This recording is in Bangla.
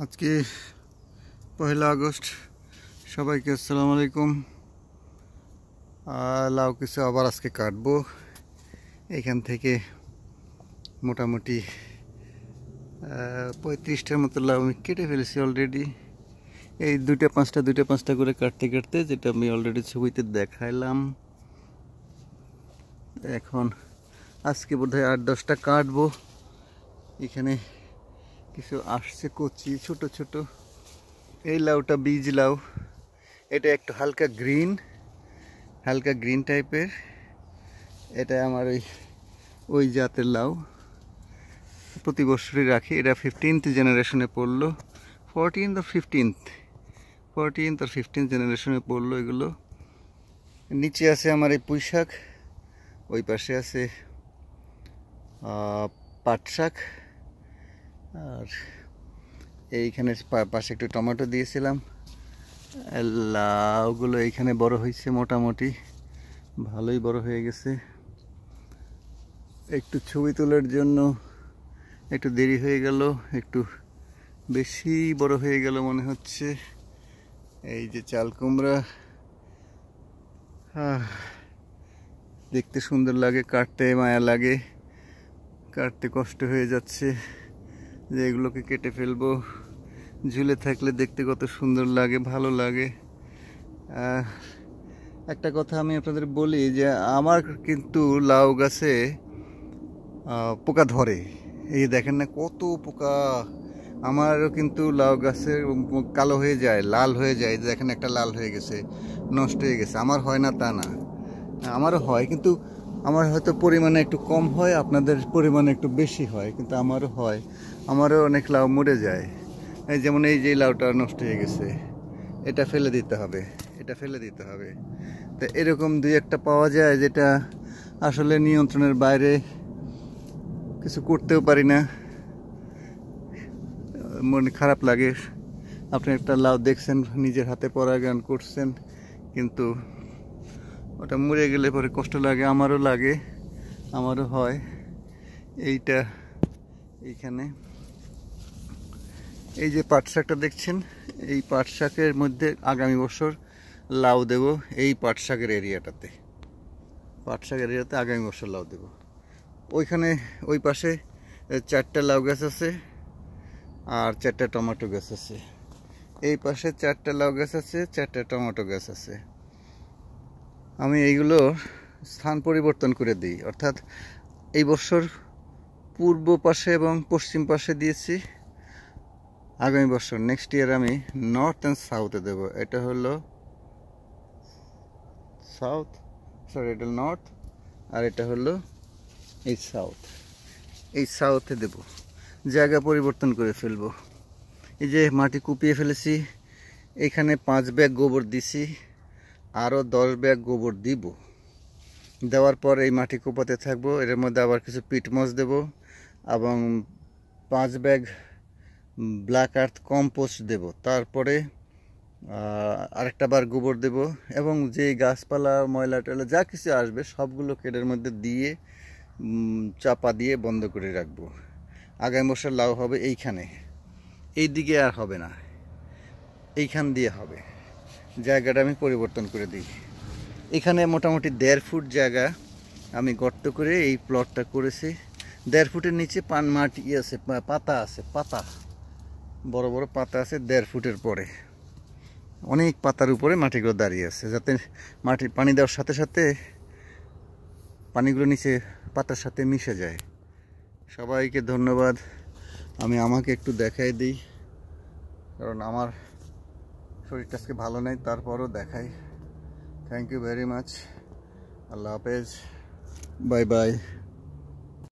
আজকে 1 আগস্ট। সবাইকে আসসালামু আলাইকুম। লাউ কিছু আবার আজকে কাটবো। এখান থেকে মোটামুটি 35টার মতো লাউ আমি কেটে ফেলেছি অলরেডি। এই দুইটা পাঁচটা করে কাটতে কাটতে, যেটা আমি অলরেডি ছবিতে দেখাইলাম। এখন আজকে বোধহয় 8-10টা কাটবো। এখানে কিছু আসছে কচি ছোট ছোট। এই লাউটা বীজ লাউ, এটা একটু হালকা গ্রিন টাইপের। এটা আমার ওই জাতের লাউ, প্রতি বছরই রাখি। এটা 15th জেনারেশনে পড়লো, 14th or 15th জেনারেশনে পড়লো এগুলো। নিচে আছে আমার এই পুঁই শাক, ওই পাশে আছে পাট শাক, আর এইখানে পাশে একটু টমেটো দিয়েছিলাম। লাউগুলো এইখানে বড় হয়েছে, মোটামুটি ভালোই বড় হয়ে গেছে। একটু ছবি তোলার জন্য একটু দেরি হয়ে গেল, একটু বেশি বড় হয়ে গেল মনে হচ্ছে। এই যে চাল কুমড়া, দেখতে সুন্দর লাগে, কাটতে মায়া লাগে, কাটতে কষ্ট হয়ে যাচ্ছে যে এগুলোকে কেটে ফেলবো। ঝুলে থাকলে দেখতে কত সুন্দর লাগে, ভালো লাগে। একটা কথা আমি আপনাদের বলি যে আমার কিন্তু লাউ গাছে পোকা ধরে। এই দেখেন না কত পোকা। আমারও কিন্তু লাউ গাছে কালো হয়ে যায়, লাল হয়ে যায়। দেখেন একটা লাল হয়ে গেছে, নষ্ট হয়ে গেছে। আমার হয় না তা না, আমারও হয়, কিন্তু আমার হয়তো পরিমাণে একটু কম হয়, আপনাদের পরিমাণে একটু বেশি হয়, কিন্তু আমারও হয়। আমারও অনেক লাউ মরে যায়। এই যেমন এই যে লাউটা নষ্ট হয়ে গেছে, এটা ফেলে দিতে হবে, তো এরকম দুই একটা পাওয়া যায় যেটা আসলে নিয়ন্ত্রণের বাইরে, কিছু করতেও পারি না, মনে খারাপ লাগে। আপনি একটা লাউ দেখছেন, নিজের হাতে পরাগায়ন করছেন, কিন্তু ওটা মরে গেলে পরে কষ্ট লাগে, আমারও হয়। এইখানে এই যে পাট শাকটা দেখছেন, এই পাট শাকের মধ্যে আগামী বছর লাউ দেব। এই পাট শাকের এরিয়াতে আগামী বছর লাউ দেব। ওইখানে ওই পাশে 4টা লাউ গাছ আছে আর 4টা টমেটো গাছ আছে। এই পাশে 4টা লাউ গাছ আছে, 4টা টমেটো গাছ আছে। আমি এইগুলো স্থান পরিবর্তন করে দিই, অর্থাৎ এই বছর পূর্ব পাশে এবং পশ্চিম পাশে দিয়েছি। আগামী বছর নেক্সট ইয়ার আমি নর্থ অ্যান্ড সাউথে দেবো। এটা হলো এটা নর্থ, আর এটা হলো এই সাউথে দেব। জায়গা পরিবর্তন করে ফেলবো। এই যে মাটি কুপিয়ে ফেলেছি, এখানে 5 ব্যাগ গোবর দিছি, আরও 10 ব্যাগ গোবর দিব। দেওয়ার পর এই মাটি কুপাতে থাকবো। এর মধ্যে আবার কিছু পিটমস দেব এবং 5 ব্যাগ ব্ল্যাক আর্থ কম্পোস্ট দেব। তারপরে আরেকটা বার গোবর দেব, এবং যে গাছপালা ময়লা টয়লা যা কিছু আসবে সবগুলোকে এর মধ্যে দিয়ে চাপা দিয়ে বন্ধ করে রাখবো। আগামী বছর লাউ হবে এইখানে, এই দিকে আর হবে না, এইখান দিয়ে হবে। জায়গাটা আমি পরিবর্তন করে দিই। এখানে মোটামুটি 1.5 ফুট জায়গা আমি গর্ত করে এই প্লটটা করেছি। 1.5 ফুটের নিচে মাটি আছে, পাতা বড় বড় পাতা আছে। 1.5 ফুটের পরে অনেক পাতার উপরে মাটিগুলো দাঁড়িয়ে আছে, যাতে পানি দেওয়ার সাথে সাথে পানিগুলো নিচে পাতার সাথে মিশে যায়। সবাইকে ধন্যবাদ। আমাকে একটু দেখাই দিই, কারণ আমার শরীরটা আজকে ভালো নেই, তারপরও দেখাই। Thank you very much. আল্লাহ হাফেজ, বাই বাই।